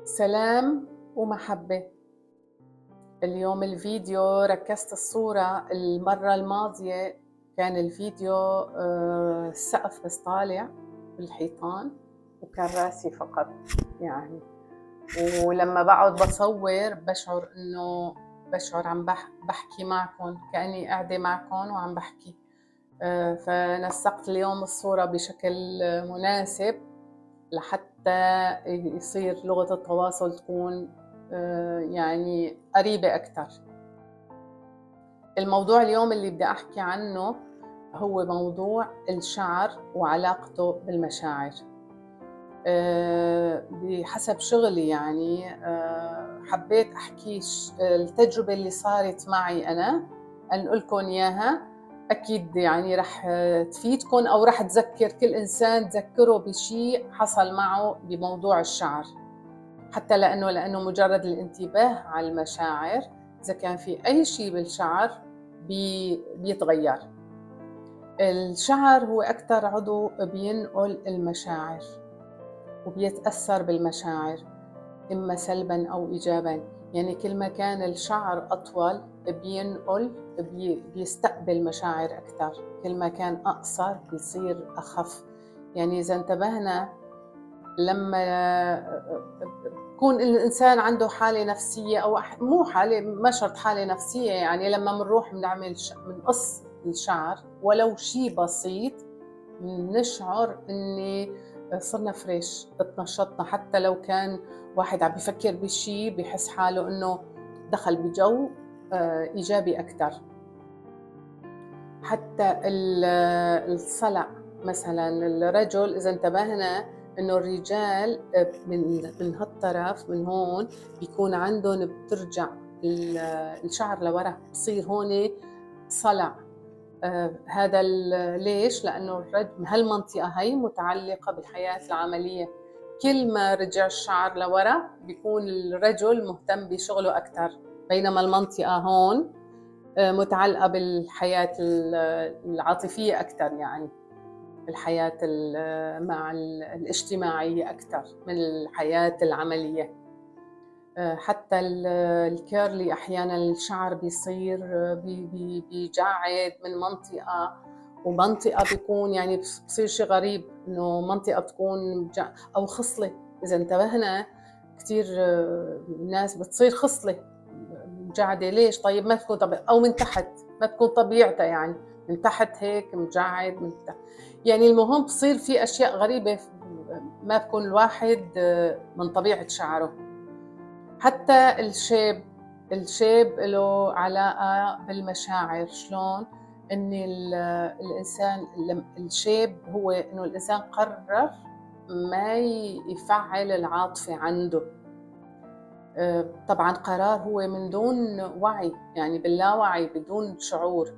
سلام ومحبة. اليوم الفيديو ركزت الصورة. المرة الماضية كان الفيديو السقف بس طالع بالحيطان وكان راسي فقط يعني. ولما بقعد بصور بشعر عم بحكي معكم، كأني قاعدة معكم وعم بحكي. فنسقت اليوم الصورة بشكل مناسب لحتى يصير لغة التواصل تكون يعني قريبة أكثر. الموضوع اليوم اللي بدي أحكي عنه هو موضوع الشعر وعلاقته بالمشاعر. بحسب شغلي يعني حبيت أحكي التجربة اللي صارت معي أنا، أنقل لكم إياها. أكيد يعني رح تفيدكم أو رح تذكر كل إنسان، تذكره بشيء حصل معه بموضوع الشعر، حتى لأنه مجرد الانتباه على المشاعر، إذا كان في أي شيء بالشعر بيتغير. الشعر هو أكثر عضو بينقل المشاعر وبيتأثر بالمشاعر، إما سلباً أو إيجاباً. يعني كل ما كان الشعر أطول بينقل بيستقبل مشاعر أكثر، كل ما كان أقصر بيصير أخف. يعني إذا انتبهنا، لما يكون الإنسان عنده حالة نفسية أو مو حالة، ما شرط حالة نفسية، يعني لما منروح منقص الشعر ولو شيء بسيط نشعر إني صرنا فريش، اتنشطنا. حتى لو كان واحد عم بيفكر بشيء بيحس حاله إنه دخل بجو إيجابي أكثر. حتى الصلع مثلا، الرجل إذا انتبهنا إنه الرجال من هالطرف من هون بيكون عندهم بترجع الشعر لورا، بصير هون صلع. هذا ليش؟ لأنه هالمنطقة هي متعلقة بالحياة العملية. كل ما رجع الشعر لورا بيكون الرجل مهتم بشغله أكثر، بينما المنطقة هون متعلقة بالحياة العاطفية أكثر، يعني الحياة مع الاجتماعية أكثر من الحياة العملية. حتى الكيرلي أحيانا الشعر بيصير بيجعد من منطقة ومنطقة، بيكون يعني بصير شيء غريب إنه منطقة بتكون أو خصلة. إذا انتبهنا كتير ناس بتصير خصلة مجعدة. ليش؟ طيب ما تكون طبيعة، أو من تحت ما تكون طبيعتها، يعني من تحت هيك مجعد من تحت. يعني المهم بصير في أشياء غريبة ما بكون الواحد من طبيعة شعره. حتى الشيب له علاقة بالمشاعر. شلون؟ إن الإنسان الشيب هو إنه الإنسان قرر ما يفعل العاطفة عنده. طبعا قرار هو من دون وعي، يعني باللاوعي بدون شعور.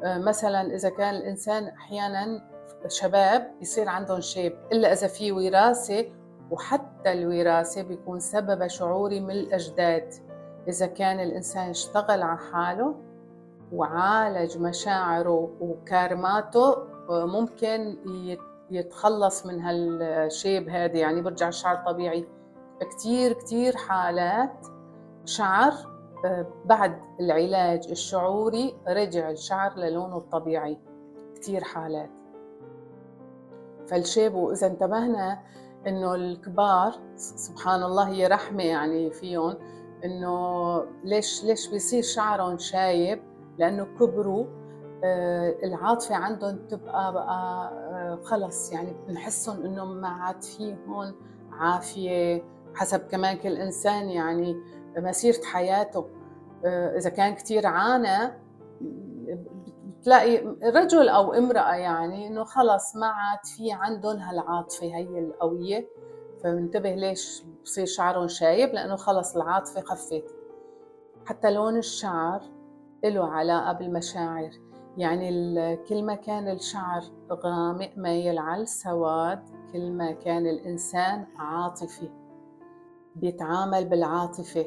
مثلا إذا كان الإنسان أحيانا شباب يصير عندهم شيب، إلا إذا في وراثة، وحتى الوراثة بيكون سبب شعوري من الأجداد. إذا كان الإنسان اشتغل على حاله وعالج مشاعره وكارماته ممكن يتخلص من هالشيب هذا، يعني برجع الشعر طبيعي. كتير حالات شعر بعد العلاج الشعوري رجع الشعر للونه الطبيعي، كتير حالات. فالشيب، وإذا انتبهنا إنه الكبار سبحان الله هي رحمة يعني فيهم، إنه ليش بيصير شعرهم شايب؟ لأنه كبروا، العاطفة عندهم تبقى بقى خلص، يعني بنحسهم إنه ما عاد فيهم عافية. حسب كمان كل إنسان يعني مسيرة حياته. إذا كان كتير عانى بتلاقي رجل أو امرأة يعني إنه خلص ما عاد في عندهم هالعاطفة هي القوية، فمنتبه ليش بصير شعرهم شايب؟ لأنه خلص العاطفة خفت. حتى لون الشعر له علاقة بالمشاعر. يعني كل ما كان الشعر غامق مايل على السواد، كل ما كان الإنسان عاطفي بيتعامل بالعاطفة.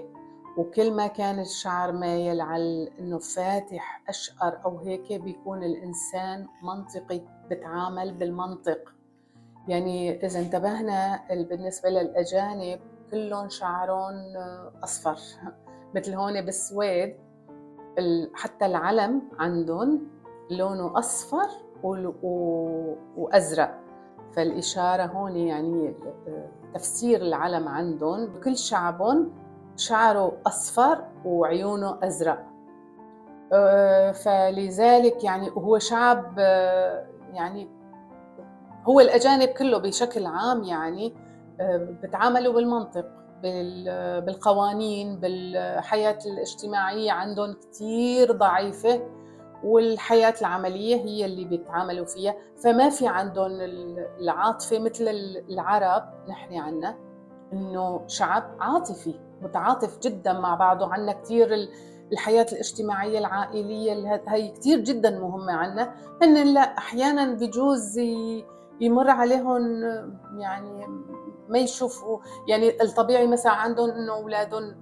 وكل ما كان الشعر مايل على إنه فاتح أشقر أو هيك، بيكون الإنسان منطقي بيتعامل بالمنطق. يعني إذا انتبهنا بالنسبة للأجانب كلهم شعرهم أصفر مثل هون بالسويد حتى العلم عندهم لونه أصفر وأزرق. فالإشارة هون يعني تفسير العلم عندهم بكل شعبهم شعره أصفر وعيونه أزرق. فلذلك يعني هو شعب يعني هو الأجانب كله بشكل عام يعني بتعاملوا بالمنطق بالقوانين بالحياة الاجتماعية عندهم كتير ضعيفة، والحياة العملية هي اللي بيتعاملوا فيها، فما في عندهم العاطفة مثل العرب. نحن عنا إنه شعب عاطفي متعاطف جدا مع بعضه، عنا كتير الحياة الاجتماعية العائلية هي كتير جدا مهمة عنا. هن لا أحيانا بجوز يمر عليهم يعني ما يشوفوا، يعني الطبيعي مثلا عندهم إنه أولادهم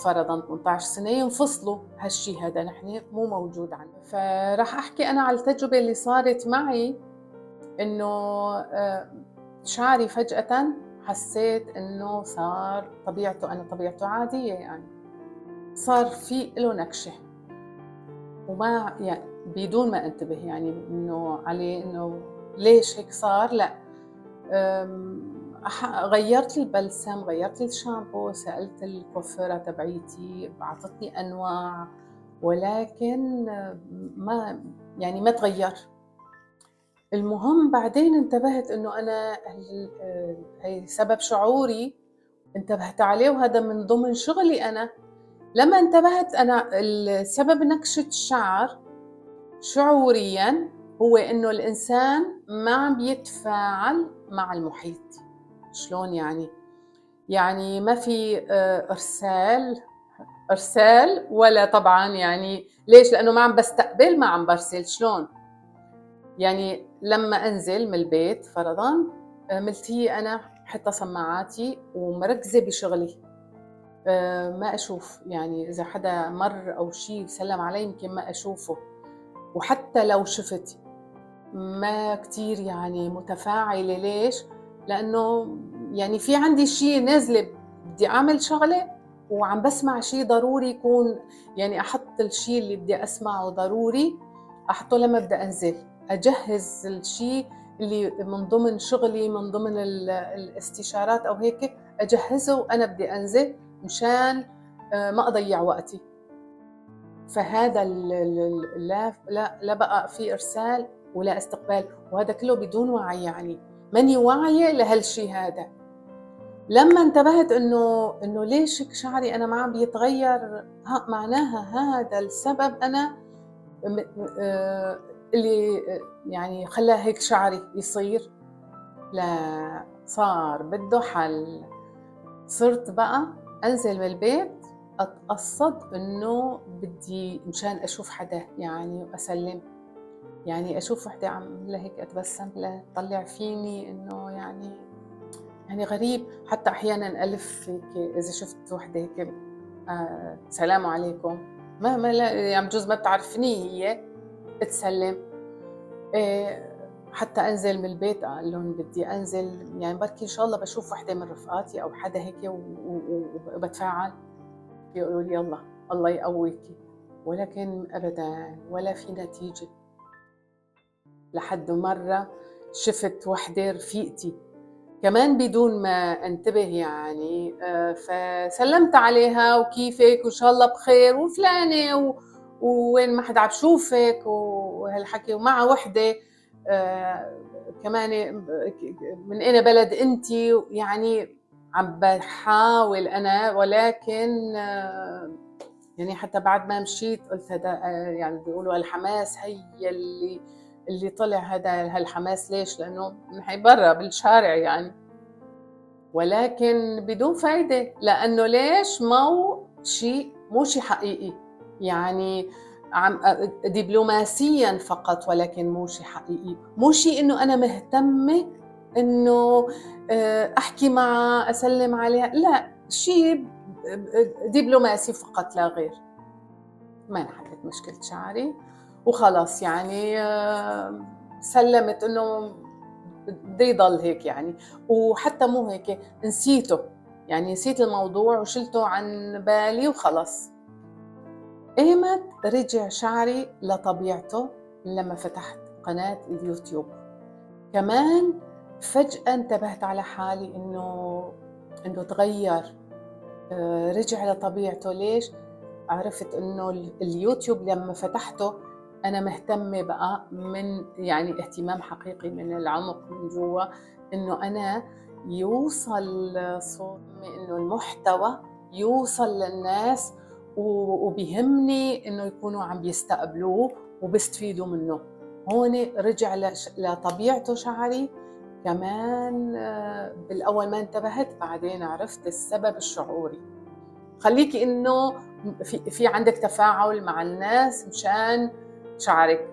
فرضاً 18 سنة ينفصلوا، هالشي هذا نحن مو موجود عندنا. فراح أحكي أنا على التجربة اللي صارت معي، إنه شعري فجأة حسيت إنه صار طبيعته، أنا طبيعته عادية يعني صار في له نكشة وما يعني بدون ما انتبه يعني إنه عليه إنه ليش هيك صار. لا غيرت البلسم، غيرت الشامبو، سألت الكوافيرة تبعيتي بعطتني أنواع، ولكن ما يعني ما تغير. المهم بعدين انتبهت إنه أنا هي سبب شعوري انتبهت عليه، وهذا من ضمن شغلي أنا. لما انتبهت أنا السبب نكشة الشعر شعورياً هو إنه الإنسان ما عم بيتفاعل مع المحيط. شلون يعني؟ يعني ما في إرسال ولا طبعاً يعني ليش؟ لأنه ما عم بستقبل، ما عم برسل. شلون؟ يعني لما أنزل من البيت فرضاً ملتهية أنا حتى سماعاتي ومركزة بشغلي، ما أشوف يعني إذا حدا مر أو شي سلم علي يمكن ما أشوفه، وحتى لو شفت ما كتير يعني متفاعلة. ليش؟ لأنه يعني في عندي شي نازلة بدي أعمل شغلة وعم بسمع شي ضروري يكون، يعني أحط الشي اللي بدي أسمعه ضروري أحطه لما بدي أنزل، أجهز الشي اللي من ضمن شغلي من ضمن الاستشارات أو هيك أجهزه وأنا بدي أنزل مشان ما أضيع وقتي. فهذا لا بقى في إرسال ولا استقبال، وهذا كله بدون وعي، يعني ماني واعية لهالشي هذا. لما انتبهت إنه ليش هيك شعري أنا ما عم بيتغير، معناها هذا السبب أنا اللي يعني خلى هيك شعري يصير. لا صار بده حل. صرت بقى أنزل من البيت أتقصد إنه بدي مشان أشوف حدا يعني وأسلم، يعني أشوف وحدة عم لهيك أتبسم لها تطلع فيني إنه يعني غريب. حتى أحياناً ألف هيك إذا شفت وحدة هيك سلام عليكم، ما لا يعني بجوز ما بتعرفني هي تسلم. حتى أنزل من البيت أقول لهم بدي أنزل يعني بركي إن شاء الله بشوف وحدة من رفقاتي أو حدا هيك وبتفاعل، يقولوا لي يلا الله يقويكي، ولكن أبداً ولا في نتيجة. لحد مرة شفت وحدة رفيقتي كمان بدون ما انتبه يعني فسلمت عليها وكيفك وإن شاء الله بخير وفلانة ووين ما حدا عم بشوفك وهالحكي، ومع وحدة كمان من أين بلد أنتي، يعني عم بحاول أنا، ولكن يعني حتى بعد ما مشيت قلت هذا يعني بيقولوا الحماس هي اللي طلع هالحماس. ليش؟ لأنه نحن برا بالشارع يعني، ولكن بدون فايدة. لأنه ليش؟ مو شيء حقيقي، يعني دبلوماسيا فقط، ولكن مو شيء حقيقي، مو شيء إنه أنا مهتمة إنه أحكي معها أسلم عليها، لا شيء دبلوماسي فقط لا غير. ما انحلت مشكلة شعري وخلاص يعني سلمت إنه بده يضل هيك يعني. وحتى مو هيك، نسيته يعني نسيت الموضوع وشلته عن بالي وخلص. إيمت رجع شعري لطبيعته لما فتحت قناة اليوتيوب. كمان فجأة انتبهت على حالي إنه تغير، رجع لطبيعته. ليش؟ عرفت إنه اليوتيوب لما فتحته أنا مهتمة بقى، من يعني اهتمام حقيقي من العمق من جوا، إنه أنا يوصل صوتي، إنه المحتوى يوصل للناس، وبيهمني إنه يكونوا عم بيستقبلوه وبيستفيدوا منه. هون رجع لطبيعته شعري. كمان بالأول ما انتبهت، بعدين عرفت السبب الشعوري. خليكي إنه في عندك تفاعل مع الناس مشان شعرك.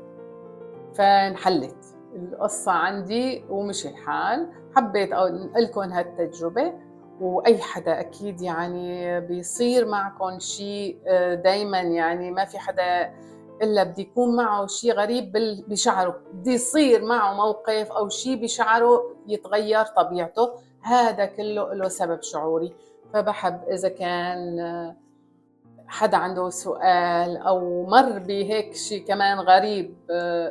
فانحلت القصة عندي ومشي الحال. حبيت أقول لكم هالتجربة، وأي حدا أكيد يعني بيصير معكم شيء دايما، يعني ما في حدا إلا بدي يكون معه شيء غريب بشعره، بدي يصير معه موقف أو شيء بشعره يتغير طبيعته. هذا كله له سبب شعوري. فبحب إذا كان حدا عنده سؤال أو مر بهيك شيء كمان غريب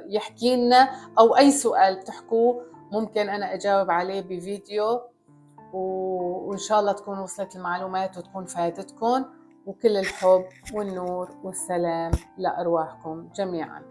يحكي لنا، أو أي سؤال بتحكوه ممكن أنا أجاوب عليه بفيديو، وإن شاء الله تكون وصلت المعلومات وتكون فائدتكم. وكل الحب والنور والسلام لأرواحكم جميعاً.